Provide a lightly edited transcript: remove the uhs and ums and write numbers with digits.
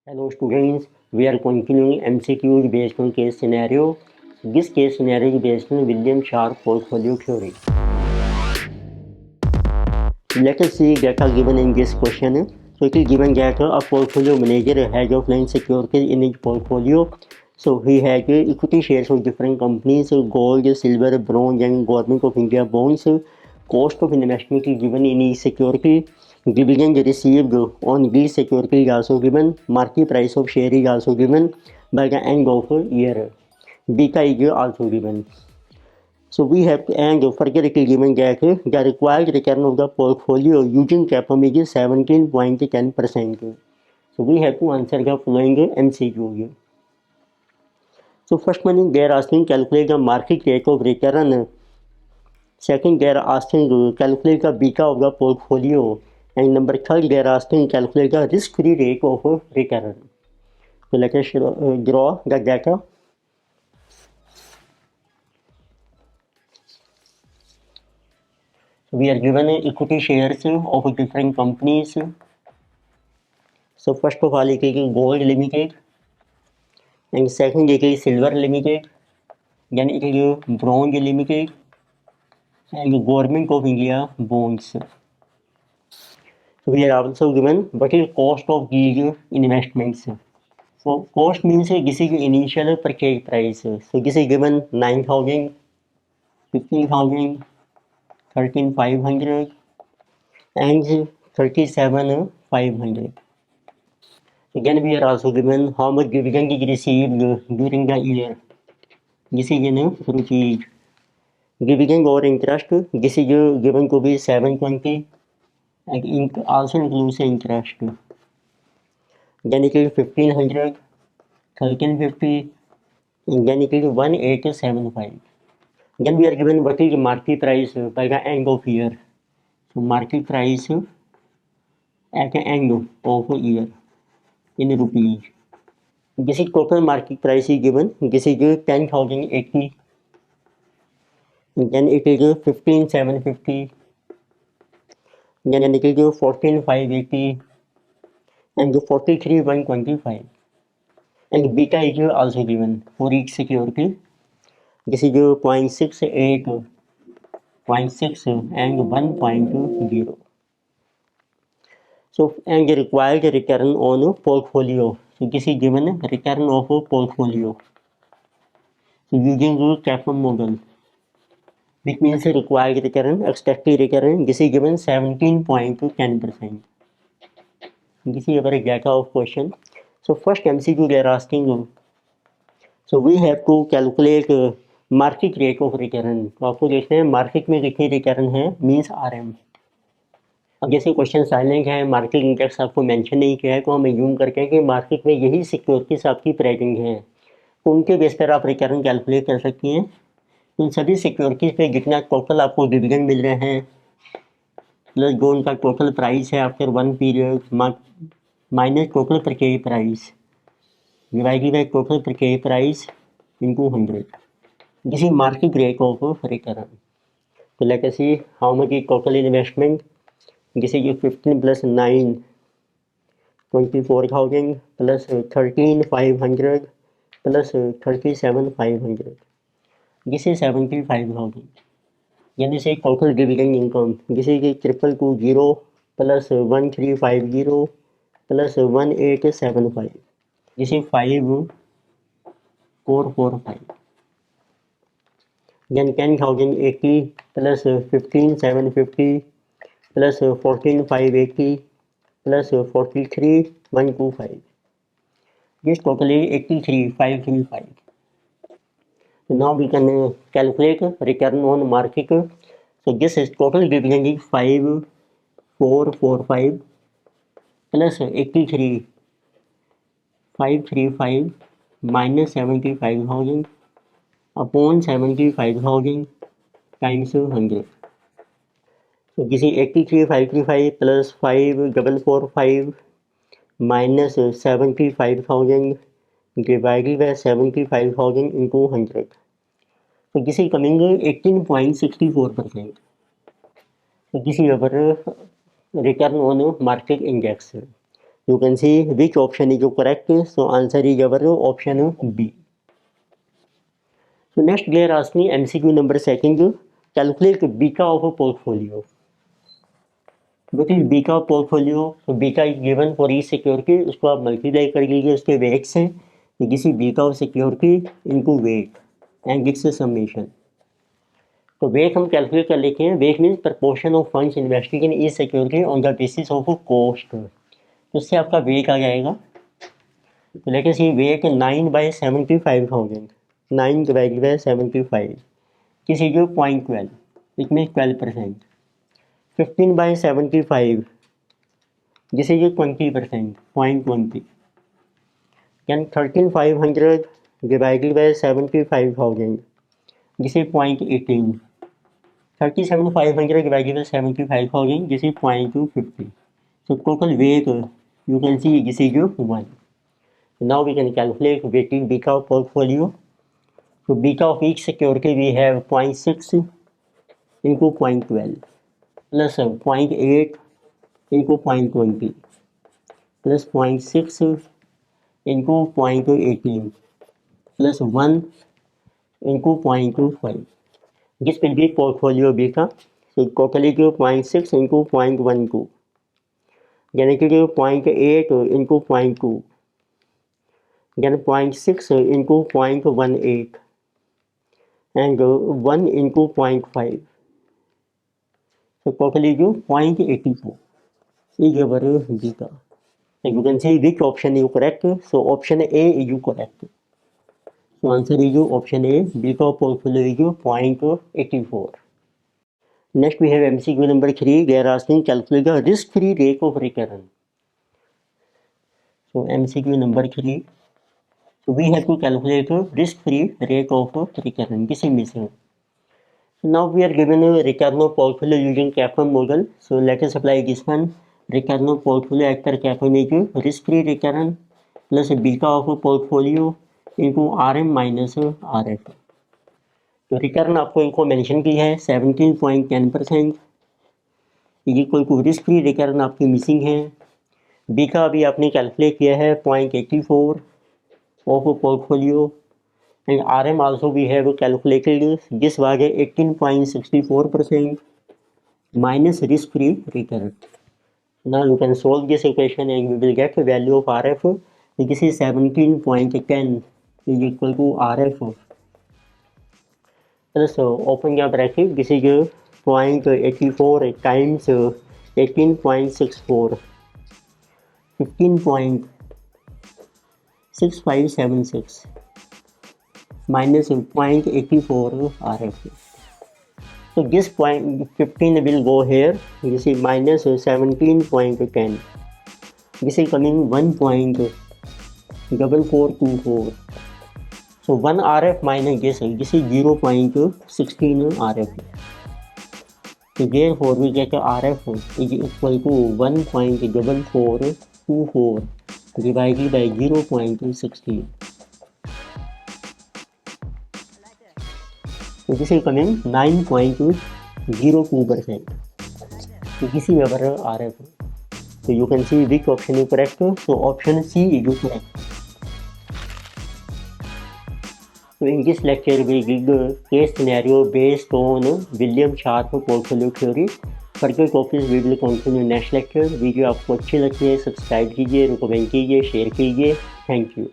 Hello students, we are continuing MCQs based on case scenario. This case scenario is based on William Sharpe portfolio theory. Let us see data given in this question. So it is given that a portfolio manager has offline securities in his portfolio. So he has equity shares of different companies, gold, silver, bronze and Government of India bonds. Cost of investment is given in each security. Dividend received on these securities is also given. Market price of share is also given by the end of year. Beta is also given. So we have to, and further it is given that the required return of the portfolio using CAPM is 17.10%. So we have to answer the following MCQ. So first one they are asking calculate the market rate of return. Second they are asking calculate the beta of the portfolio. And number third they are asking calculate the risk-free rate of return. So let us draw the data. We are given equity shares of different companies. So first of all it is gold limited, and second it is silver limited, then it is bronze limited, and Government of India bonds. So we are also given what is cost of these investments. So cost means this is initial purchase price. So this is given 9,000, 15,000, 13,500 and 37,500. Again we are also given how much dividend is received during the year. This is in rupees. Dividend or interest, this is given to be 720 and also includes interest. Then it is 1500, 1350, and then it is 1875. Then we are given what is market price by the end of year. So market price at the end of year in rupees. This is total market price is given. This is 10,080. Then it is 15,750. Then it is 14,580 and 43,125. And beta is also given for each security. This is 0.68, 0.6 and 1.0. So and the required return on portfolio. So this is given return of portfolio. So using the CAPM model, which means required return, expected return, this is given 17.10%. This is our data of question. So first MCQ they are asking. So we have to calculate market rate of return. तो आपको देखना है market में कितनी return है means RM. अब जैसे question silent है, मार्केट इंडेक्स आपको मेंशन नहीं किया है, तो हम एज्यूम करके हैं कि मार्केट में यही सिक्योरिटीज आपकी प्रेजेंट हैं, तो उनके बेस पर आप रिटर्न कैलकुलेट कर सकती हैं. उन सभी सिक्योरिटीज पे जितना टोटल आपको डिविडेंड मिल रहे हैं प्लस जो उनका टोटल प्राइस है after one period minus total purchase price divided by total purchase price into 100. This is market rate of return. So let us see how much is total investment. This is 15 plus 9, 24,000 plus 13,500 plus 37,500. This is 75,000. Then this is total dividend income. This is 220 plus 1350 plus 1875. This is 5445. Then 10,080 plus 15,750 plus 14,580 plus 43,125. This total is 83,535. So now we can calculate return on market. So this is total dividend is 5445 plus 83,535 minus 75,000 upon 75,000 times 100. So this is 83,535 plus 5,445 minus 75,000 divided by 75,000 into 100. So this is coming 18.64%. So this is our return on market index. You can see which option is correct. So answer is our option B. So next they are asking MCQ number second, calculate beta of a portfolio. What is beta of portfolio? So beta is given for each security, उसको आप multiply कर लीजिए उसके weight से, किसी beta of security into weight and gives a summation. तो weight हम calculate कर लेते हैं. Weight means proportion of funds invested in each security on the basis of cost. तो उससे आपका वेट आ जाएगा. तो लेके सी वेट 9/75,000, 9 डिवाइडेड बाय 75, किस is 0.12, it means 12%. 15/75, this is 20%, 0.20. Then 13,500 divided by 75,000, this is 0.18. 37,500 divided by 75,000, this is 0.250. So total weight you can see this is 1. Now we can calculate weighting beta of portfolio. So beta of each security we have 0.6 into 0.12 plus 0.8 into 0.20 plus 0.6 into 0.18 plus 1 into 0.25. This will be portfolio beta. So totally 0.6 into 0.12. Then it will 0.8 into 0.2. Then 0.6 into 0.18 and 1 into 0.5. So totally 0.84 is our beta. And you can see which option is correct. So option A is correct. So answer is option A, beta portfolio is 0.84. Next we have MCQ number 3. They are asking calculate the risk-free rate of return. So MCQ number 3. So we have to calculate the risk-free rate of return. This is missing. So now we are given a return of portfolio using CAPM model. So let us apply this one. Return of portfolio as per CAPM is risk-free return plus beta of a portfolio into RM minus RF. तो return आपको इनको mention की है 17.10% ये कोई risk free return आपकी missing है. Beta अभी आपने कैलकुलेट किया है 0.84 of portfolio and RM also we have calculated this was 18.64% minus risk free return. Now you can solve this equation and we will get the value of RF. This is 17.10 is equal to RF. So open your bracket. This is 0.84 times 18.64, 15.6576 minus 0.84 RF. So this 15 will go here. This is minus 17.10. This is coming 1.4424. So 1 RF minus this is 0.16 RF. So therefore we get RF is equal to 1.4424 divided by 0.16. So this is coming 9.02%. So this is our RF. So you can see which option is correct. So option C is correct. So in this lecture we give a case scenario based on William Sharpe portfolio theory. Further topics we will continue next lecture. Video आपको अच्छी लगती है subscribe कीजिए, recommend कीजिए, share कीजिए. Thank you.